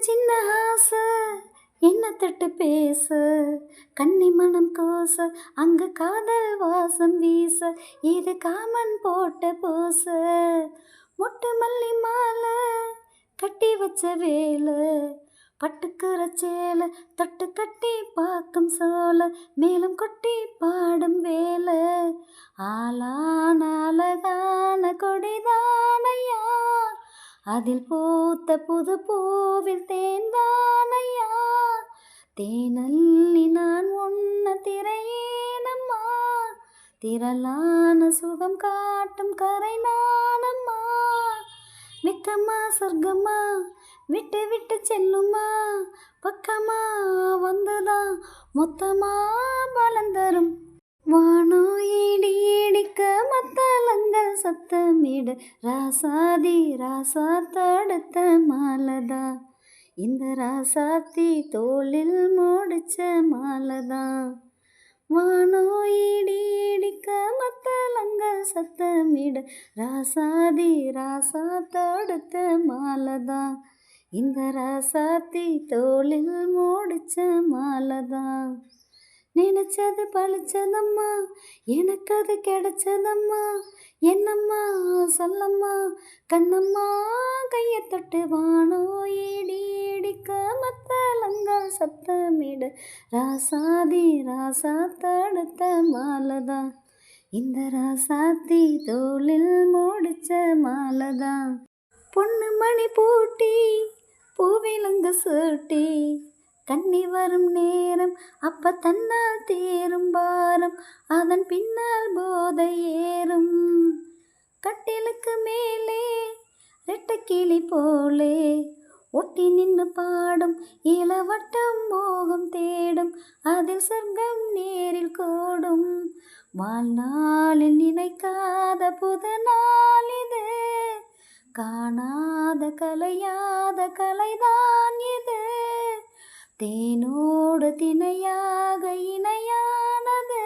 சின்ன ஆசை என்ன தட்டு பேச கன்னி மனம் கோச அங்கு காதல் வாசம் வீச இது காமன் போட்ட பூச மொட்டு மல்லி மாலை கட்டி வச்ச வேலை பட்டுக்குற சேலை தொட்டு கட்டி பாக்கும் சோலை மேலும் கொட்டி பாடும் வேலை ஆளான அழகான கொடிதானையா அதில் பூத்த புது பூவில் தேன்தானையா தேனல்லி நான் உன்ன திரையேனம்மா திரளான சுகம் காட்டும் கரை நானம்மா மிக்கம்மா சொர்க்கம்மா விட்டு விட்டு செல்லுமா பக்கமா வந்துதான் மொத்தமா பலந்தரும் வானோ இடி இடிக்க மத்தளங்கள் சத்தமிடு ராசாதி ராசா தடுத்த மாலதா இந்த ராசாத்தி தோளில் முடிச்ச மாலதா வானோ இடி இடிக்க மத்தளங்கள் சத்தமிடு ராசாதி ராசா தடுத்த மாலதா இந்த ராசாத்தி தோளில் முடிச்ச மாலதா நினைச்சது பழிச்சதம்மா எனக்கு அது கிடைச்சதம்மா என்னம்மா சொல்லம்மா கண்ணம்மா கையை தொட்டு வானோ இடி இடிக்க மத்தளங்கள் சத்தமிடு ராசாதி ராசா தடுத்த மாலதா இந்த ராசாத்தி தோளில் முடிச்ச மாலதா பொண்ணு மணி பூட்டி பூவிலங்க சூட்டி கண்ணி வரும் நேரம் அப்ப தன்னால் தேரும் பாரம் அதன் பின்னால் போதை ஏறும் கட்டிலுக்கு மேலே ரெட்டக்கிளி போலே ஒட்டி நின்று பாடும் இளவட்டம் மோகம் தேடும் அதில் சொர்க்கம் நேரில் கூடும் வாழ்நாளில் நினைக்காத புது நாள் இது காணாத கலையாத கலைதான் இது தேனோடு திணையாக இணையானது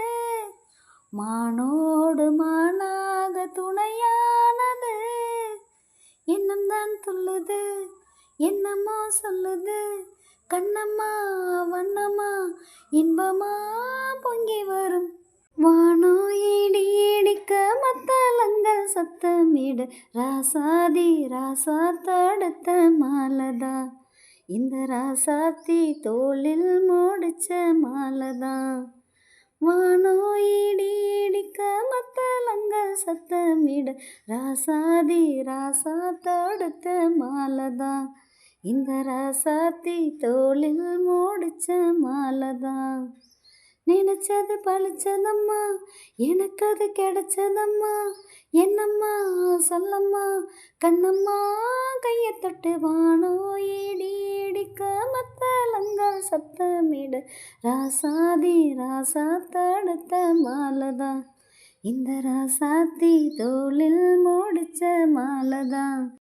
மானோடு மானாக துணையானது எண்ணம் தான் துள்ளுது என்னமோ சொல்லுது கண்ணம்மா வண்ணம்மா இன்பமா பொங்கி வரும் வானோ இடி இடிக்க மத்தளங்கள் சத்தமிடு ராசாதி ராசா தடுத்த மாலதா இந்த ராசாத்தி தோளில் முடிச்ச மாலதா வானோ இடி இடிக்க மத்தளங்கள் சத்தமிடு ராசாதி ராசா தடுத்த மாலதா இந்த ராசாத்தி தோளில் முடிச்ச மாலதா நினைச்சது பழிச்சதம்மா எனக்கு அது கிடைச்சதம்மா என்னம்மா சொல்லம்மா கண்ணம்மா கையை தொட்டு வானோ இடி இடிக்க மத்தளங்கள் சத்தமிடு ராசாதி ராசா தடுத்த மாலதா இந்த ராசாத்தி தோளில் முடிச்ச மாலதா